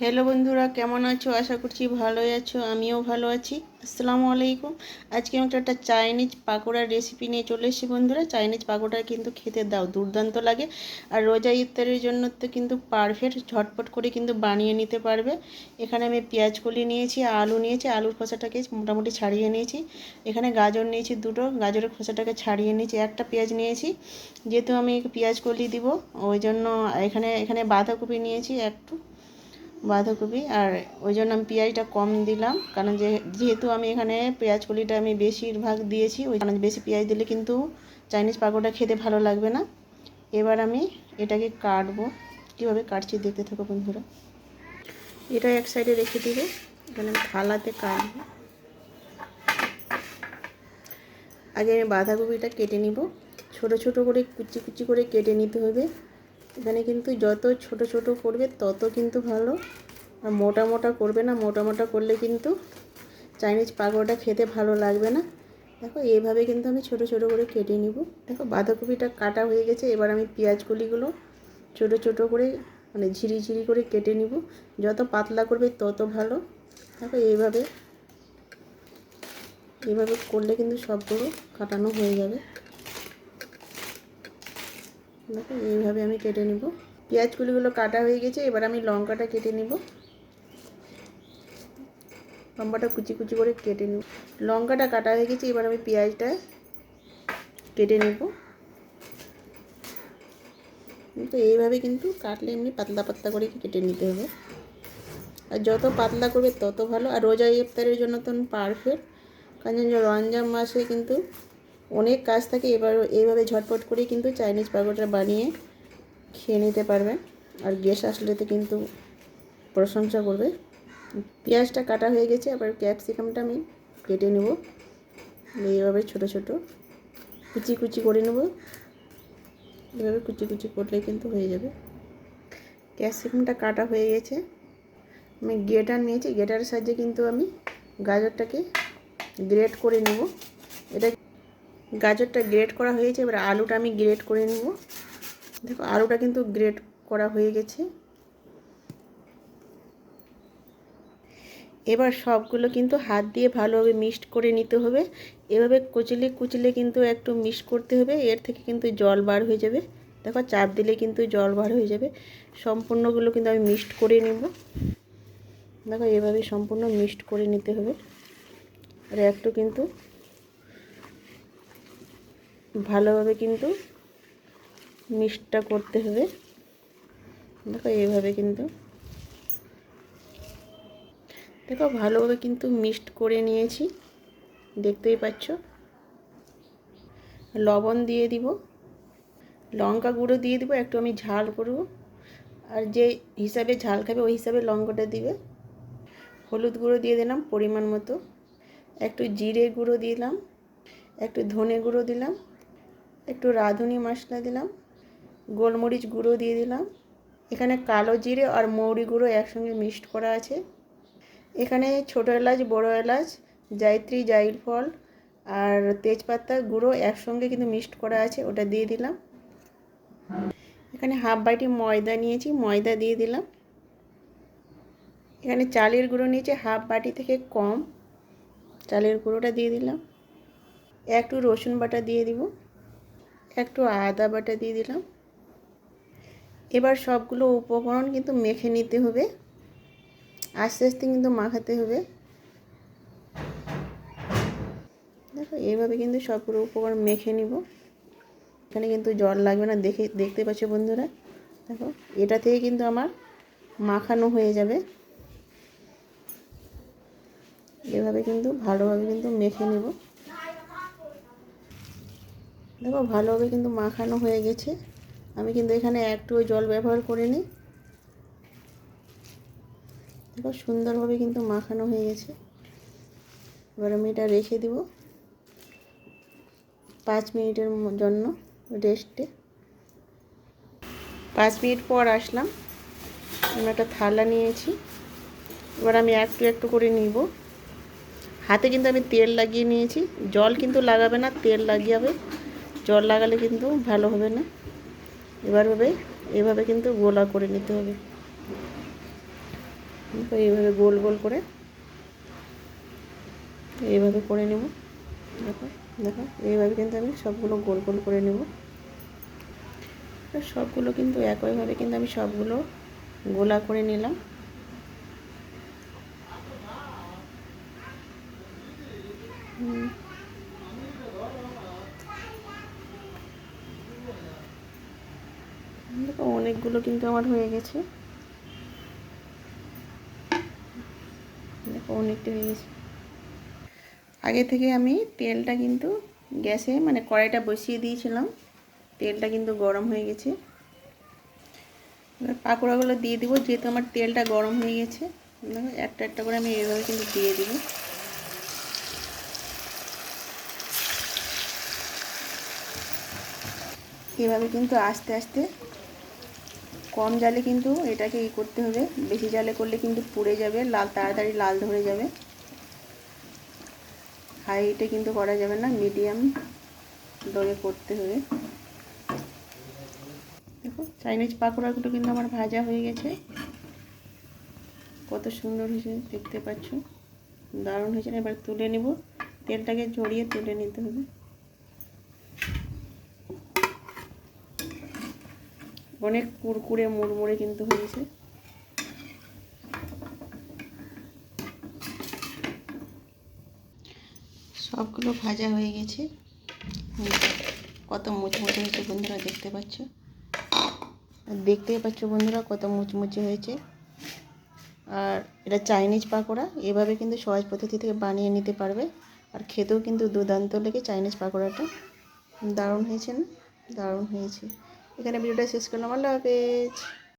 Hello বন্ধুরা, কেমন আছো? আশা করছি ভালোই আছো। আমিও ভালো আছি। আসসালামু আলাইকুম। আজকে আমি একটা চাইনিজ পাকোড়ার রেসিপি নিয়ে চলে এসেছি বন্ধুরা। চাইনিজ পাকোড়া কিন্তু খেতে দুর্দান্ত লাগে, আর রোজা ইফতারের জন্য তো কিন্তু পারফেক্ট, ঝটপট করে কিন্তু বানিয়ে নিতে পারবে। এখানে আমি পেঁয়াজ কলি নিয়েছি, আলু নিয়েছি, আলুর খোসাটাকে মোটামুটি ছাড়িয়ে নিয়েছি। এখানে গাজর নিয়েছি দুটো, গাজরের খোসাটাকে ছাড়িয়ে নিয়েছি। একটা পেঁয়াজ নিয়েছি, যেহেতু আমি পেঁয়াজ কলি দিব ওই জন্য। এখানে এখানে বাঁধাকপি নিয়েছি একটু, বাঁধাকপি, আর ওই জন্য আমি পেঁয়াজটা কম দিলাম, কারণ যেহেতু আমি এখানে পেঁয়াজ কলিটা আমি বেশিরভাগ দিয়েছি, ওই কারণে বেশি পেঁয়াজ দিলে কিন্তু চাইনিজ পাকোড়া খেতে ভালো লাগবে না। এবার আমি এটাকে কাটবো। কীভাবে কাটছি দেখতে থাকো বন্ধুরা। এটা এক সাইডে রেখে দিব, এখানে আমি থালাতে কাটবো। আগে আমি বাঁধাকপিটা কেটে নিব, ছোট ছোট করে কুচি কুচি করে কেটে নিতে হবে। এখানে কিন্তু যত ছোট ছোট করবে তত কিন্তু ভালো, আর মোটা মোটা করবে না। মোটা মোটা করলে কিন্তু চাইনিজ পাকোড়াটা খেতে ভালো লাগবে না। দেখো এইভাবে কিন্তু আমি ছোট ছোট করে কেটে নিব। দেখো বাঁধাকপিটা কাটা হয়ে গেছে। এবার আমি পেঁয়াজ কলিগুলো ছোট ছোট করে মানে ঝিরি ঝিরি করে কেটে নিব। যত পাতলা করবে তত ভালো। দেখো এইভাবে এইভাবে করলে কিন্তু সবগুলো কাটানো হয়ে যাবে। দেখো এইভাবে আমি কেটে নিব। পেঁয়াজ কলিগুলো কাটা হয়ে গেছে। এবার আমি লঙ্কাটা কেটে নিব, লঙ্কাটা কুচি কুচি করে কেটে নিব। লঙ্কাটা কাটা হয়ে গেছে। এবার আমি পেঁয়াজটা কেটে নেব। তো এইভাবে কিন্তু কাটলে এমনি পাতলা পাতলা করে কেটে নিতে হবে, আর যত পাতলা করবে তত ভালো। আর রোজা ইফতারের জন্য তো পারফেক্ট, কারণ রমজান মাসে কিন্তু অনেক কাজ থাকে। এবার এইভাবে ঝটপট করে কিন্তু চাইনিজ পাকোড়া বানিয়ে খেয়ে নিতে পারবেন, আর গ্যাস আসলে তো কিন্তু প্রশংসা করবে। পেঁয়াজটা কাটা হয়ে গেছে। আবার ক্যাপসিকামটা আমি কেটে নেব, এইভাবে ছোট ছোট কুচি কুচি করে নেব। এভাবে কুচি কুচি করলে কিন্তু হয়ে যাবে। ক্যাপসিকামটা কাটা হয়ে গেছে। আমি গ্রেটার নিয়েছি, গ্রেটারের সাহায্যে কিন্তু আমি গাজরটাকে গ্রেট করে নেব। এটা গাজরটা গ্রেট করা হয়েছে। এবার আলুটা আমি গ্রেট করে নেব। দেখো আলুটা কিন্তু গ্রেট করা হয়ে গেছে। এবার সবগুলো কিন্তু হাত দিয়ে ভালোভাবে মিক্সড করে নিতে হবে। এভাবে কুচলে কুচলে কিন্তু একটু মিক্স করতে হবে, এর থেকে কিন্তু জল বার হয়ে যাবে। দেখো চাপ দিলে কিন্তু জল বার হয়ে যাবে। সম্পূর্ণগুলো কিন্তু আমি মিক্সড করে নেব। দেখো এভাবে সম্পূর্ণ মিক্সড করে নিতে হবে, আর একটু কিন্তু ভালোভাবে কিন্তু মিক্সডটা করতে হবে। দেখো এইভাবে কিন্তু দেখো ভালোভাবে কিন্তু মিক্সড করে নিয়েছি, দেখতেই পাচ্ছ। লবণ দিয়ে দিব, লঙ্কা গুঁড়ো দিয়ে দিব, একটু আমি ঝাল করব, আর যে হিসাবে ঝাল খাবে ওই হিসাবে লঙ্কাটা দিবে। হলুদ গুঁড়ো দিয়ে দিলাম পরিমাণ মতো, একটু জিরে গুঁড়ো দিলাম, একটু ধনে গুঁড়ো দিলাম, একটু রাঁধুনি মশলা দিলাম, গোলমরিচ গুঁড়ো দিয়ে দিলাম। এখানে কালো জিরে আর মৌরি গুঁড়ো একসঙ্গে মিক্সড করা আছে। এখানে ছোটো এলাচ, বড়ো এলাচ, জায়ত্রী, জায়ফল আর তেজপাতা গুঁড়ো একসঙ্গে কিন্তু মিক্সড করা আছে, ওটা দিয়ে দিলাম। এখানে হাফ বাটি ময়দা নিয়েছি, ময়দা দিয়ে দিলাম। এখানে চালের গুঁড়ো নিয়েছি হাফ বাটি থেকে কম, চালের গুঁড়োটা দিয়ে দিলাম। একটু রসুন বাটা দিয়ে দিব, একটু আদা বাটা দিয়ে দিলাম। এবার সবগুলো উপকরণ কিন্তু মেখে নিতে হবে, আস্তে আস্তে কিন্তু মাখাতে হবে। দেখো এইভাবে কিন্তু সবগুলো উপকরণ মেখে নিব। এখানে কিন্তু জল লাগবে না, দেখতে পাচ্ছ বন্ধুরা। দেখো এটা থেকে কিন্তু আমার মাখানো হয়ে যাবে। এভাবে কিন্তু ভালোভাবে কিন্তু মেখে নেব। দেখো ভালোভাবে কিন্তু মাখানো হয়ে গেছে। আমি কিন্তু এখানে একটুও জল ব্যবহার করিনি। দেখো সুন্দরভাবে কিন্তু মাখানো হয়ে গেছে। এবার আমি এটা রেখে দিব 5 মিনিটের জন্য রেস্টে। 5 মিনিট পর আসলাম। আমি একটা থালা নিয়েছি, এবার আমি একটু একটু করে নিব। হাতে কিন্তু আমি তেল লাগিয়ে নিয়েছি, জল কিন্তু লাগাবে না, তেল লাগিয়ে, জল লাগালে কিন্তু ভালো হবে না। এভাবে কিন্তু গোলা করে নিতে হবে। তো এইভাবে গোল গোল করে এইভাবে করে নেব। দেখো দেখো এইভাবে কিন্তু আমি সবগুলো গোল গোল করে নেব। সবগুলো কিন্তু একইভাবে কিন্তু আমি সবগুলো গোলা করে নিলাম। দেখো অনেকগুলো কিন্তু আমার হয়ে গেছে, দেখো অনেকটা হয়ে গেছে। আগে থেকে আমি তেলটা কিন্তু গ্যাসে মানে কড়াইটা বসিয়ে দিয়েছিলাম, তেলটা কিন্তু গরম হয়ে গেছে। এবার পাকোড়াগুলো দিয়ে দিব, যেহেতু আমার তেলটা গরম হয়ে গেছে। দেখো একটা একটা করে আমি এইভাবে কিন্তু দিয়ে দিব। এভাবে কিন্তু আস্তে আস্তে কম জালে কিন্তু এটাকে করতে হবে, বেশি জালে করলে কিন্তু পুড়ে যাবে, তাড়াতাড়ি লাল ধরে যাবে। হাই হিটে কিন্তু করা যাবে না, মিডিয়াম লোয়ে করতে হবে। দেখো চাইনিজ পাকোড়াগুলো কিন্তু আমার ভাজা হয়ে গেছে, কত সুন্দর হয়েছে দেখতে পাচ্ছ, দারুণ হয়েছে। এবার তুলে নেব, তেলটাকে ঝরিয়ে তুলে নিতে হবে। অনেক কুড়কুড়ে মুড়মুড়ে কিন্তু হয়েছে। সবগুলো ভাজা হয়ে গেছে, কত মুচমুচে হয়েছে বন্ধুরা দেখতে পাচ্ছ, দেখতেই পাচ্ছ বন্ধুরা কত মুচমুচে হয়েছে। আর এটা চাইনিজ পাকোড়া, এভাবে কিন্তু সহজ পদ্ধতি থেকে বানিয়ে নিতে পারবে। আর খেতেও কিন্তু দুর্দান্ত লেগে চাইনিজ পাকোড়াটা, দারুণ হয়েছে না, দারুণ হয়েছে। এখানে ভিডিওটা শেষ করলাম, আল্লাহ হাফেজ।